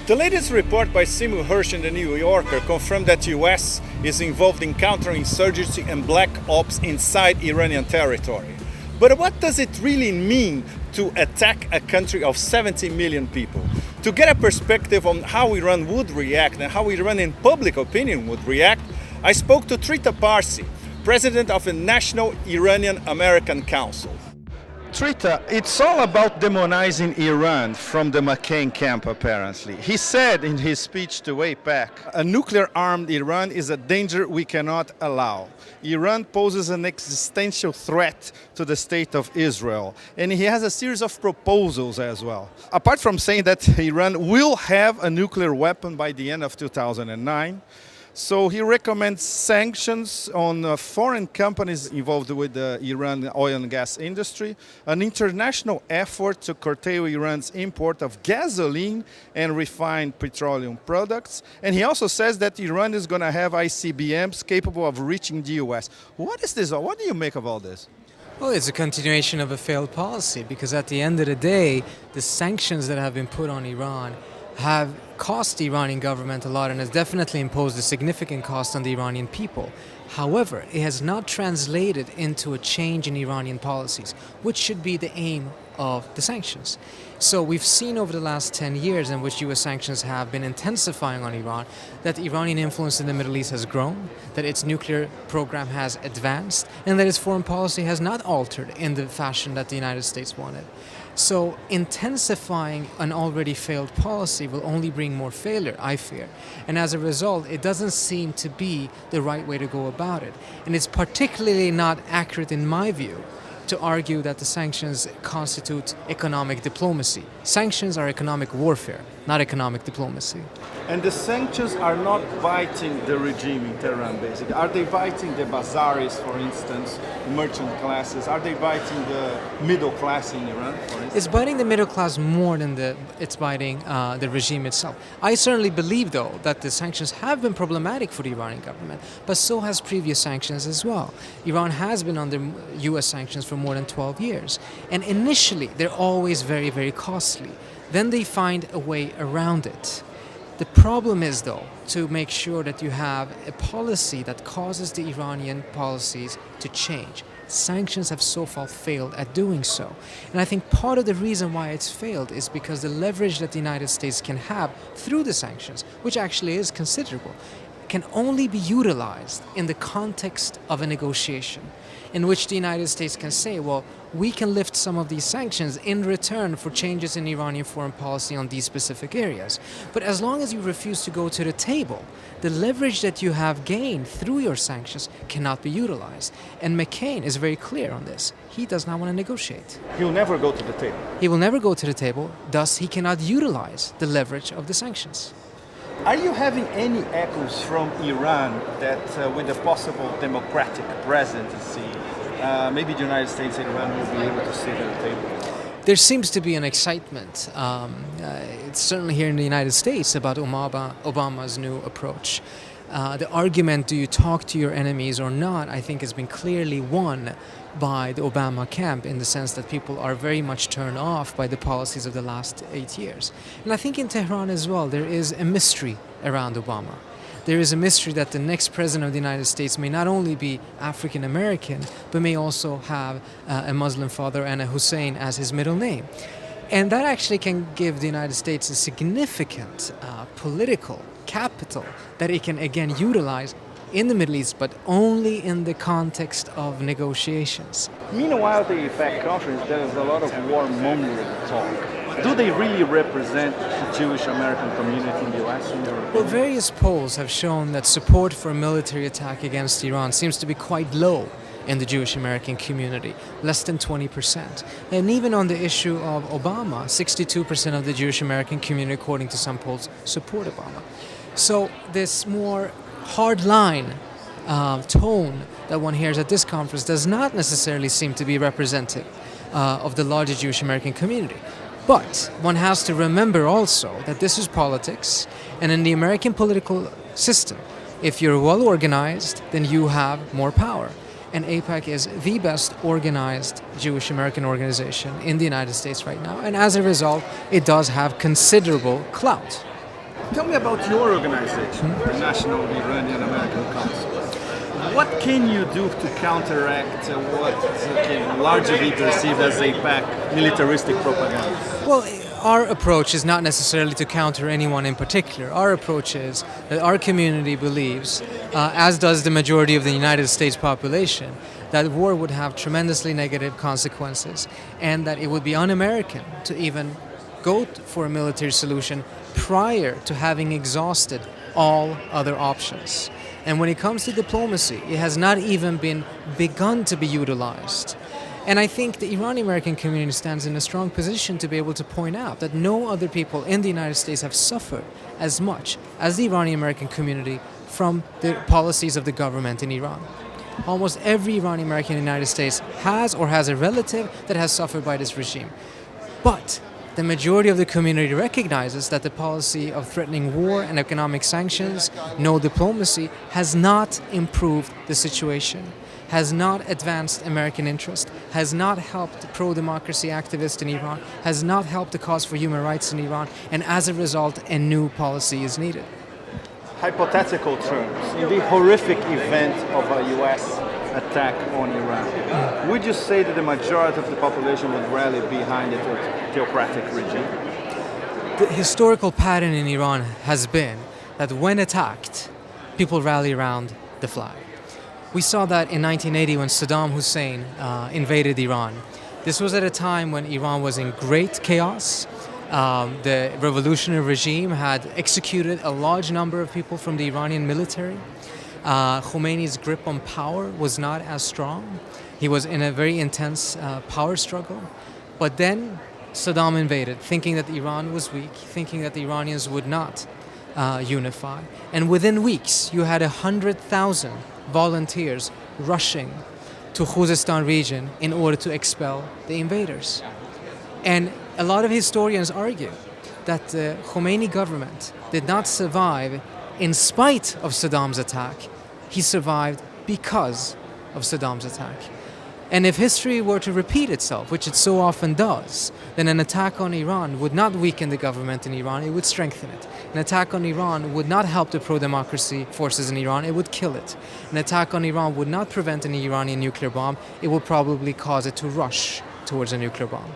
The latest report by Simu Hirsch in the New Yorker confirmed that the US is involved in counterinsurgency and black ops inside Iranian territory. But what does it really mean to attack a country of 70 million people? To get a perspective on how Iran would react and how Iran in public opinion would react, I spoke to Triita Parsi, president of the National Iranian American Council. Triita, it's all about demonizing Iran from the McCain camp, apparently. He said in his speech to AIPAC, a nuclear-armed Iran is a danger we cannot allow. Iran poses an existential threat to the state of Israel. And he has a series of proposals as well. Apart from saying that Iran will have a nuclear weapon by the end of 2009, so he recommends sanctions on foreign companies involved with the Iran oil and gas industry, an international effort to curtail Iran's import of gasoline and refined petroleum products. And he also says that Iran is going to have ICBMs capable of reaching the US. What is this? What do you make of all this? Well, it's a continuation of a failed policy, because at the end of the day, the sanctions that have been put on Iran have cost the Iranian government a lot and has definitely imposed a significant cost on the Iranian people. However, it has not translated into a change in Iranian policies, which should be the aim of the sanctions. So we've seen over the last 10 years in which US sanctions have been intensifying on Iran, that Iranian influence in the Middle East has grown, that its nuclear program has advanced, and that its foreign policy has not altered in the fashion that the United States wanted. So intensifying an already failed policy will only bring more failure, I fear. And as a result, it doesn't seem to be the right way to go about it. And it's particularly not accurate, in my view, to argue that the sanctions constitute economic diplomacy. Sanctions are economic warfare, not economic diplomacy. And the sanctions are not biting the regime in Tehran, basically. Are they biting the bazaris, for instance, merchant classes? Are they biting the middle class in Iran, for instance? It's biting the middle class more than it's biting the regime itself. I certainly believe, though, that the sanctions have been problematic for the Iranian government, but so has previous sanctions as well. Iran has been under US sanctions for more than 12 years. And initially, they're always very, very costly. Then they find a way around it. The problem is, though, to make sure that you have a policy that causes the Iranian policies to change. Sanctions have so far failed at doing so. And I think part of the reason why it's failed is because the leverage that the United States can have through the sanctions, which actually is considerable, can only be utilized in the context of a negotiation, in which the United States can say, well, we can lift some of these sanctions in return for changes in Iranian foreign policy on these specific areas. But as long as you refuse to go to the table, the leverage that you have gained through your sanctions cannot be utilized. And McCain is very clear on this. He does not want to negotiate. He'll never go to the table. He will never go to the table, thus he cannot utilize the leverage of the sanctions. Are you having any echoes from Iran that with a possible democratic presidency, maybe the United States and Iran will be able to sit at the table? There seems to be an excitement, it's certainly here in the United States, about Obama's new approach. The argument, do you talk to your enemies or not, I think has been clearly won by the Obama camp, in the sense that people are very much turned off by the policies of the last 8 years. And I think in Tehran as well, there is a mystery around Obama. There is a mystery that the next president of the United States may not only be African American, but may also have a Muslim father and a Hussein as his middle name. And that actually can give the United States a significant political capital that it can again utilize in the Middle East, but only in the context of negotiations. Meanwhile, at the AIPAC conference, there is a lot of warmongering talk. Do they really represent the Jewish American community in the US, in your opinion? Well, various polls have shown that support for a military attack against Iran seems to be quite low in the Jewish American community, less than 20%. And even on the issue of Obama, 62% of the Jewish American community, according to some polls, support Obama. So this more hardline tone that one hears at this conference does not necessarily seem to be representative of the larger Jewish American community. But one has to remember also that this is politics, and in the American political system, if you're well organized, then you have more power. And AIPAC is the best organized Jewish American organization in the United States right now. And as a result, it does have considerable clout. Tell me about your organization, the National Iranian American Council. What can you do to counteract what can largely be perceived as APAC militaristic propaganda? Well, our approach is not necessarily to counter anyone in particular. Our approach is that our community believes, as does the majority of the United States population, that war would have tremendously negative consequences and that it would be un-American to even go for a military solution prior to having exhausted all other options. And when it comes to diplomacy, it has not even been begun to be utilized. And I think the Iranian American community stands in a strong position to be able to point out that no other people in the United States have suffered as much as the Iranian American community from the policies of the government in Iran. Almost every Iranian American in the United States has or has a relative that has suffered by this regime. But the majority of the community recognizes that the policy of threatening war and economic sanctions, no diplomacy, has not improved the situation, has not advanced American interest, has not helped pro-democracy activists in Iran, has not helped the cause for human rights in Iran, and as a result, a new policy is needed. Hypothetical terms, in the horrific event of a US attack on Iran, would you say that the majority of the population would rally behind a theocratic regime? The historical pattern in Iran has been that when attacked, people rally around the flag. We saw that in 1980 when Saddam Hussein invaded Iran. This was at a time when Iran was in great chaos. The revolutionary regime had executed a large number of people from the Iranian military. Khomeini's grip on power was not as strong. He was in a very intense power struggle. But then Saddam invaded, thinking that Iran was weak, thinking that the Iranians would not unify. And within weeks, you had 100,000 volunteers rushing to Khuzestan region in order to expel the invaders. And a lot of historians argue that the Khomeini government did not survive in spite of Saddam's attack. He survived because of Saddam's attack. And if history were to repeat itself, which it so often does, then an attack on Iran would not weaken the government in Iran, it would strengthen it. An attack on Iran would not help the pro-democracy forces in Iran, it would kill it. An attack on Iran would not prevent an Iranian nuclear bomb, it would probably cause it to rush towards a nuclear bomb.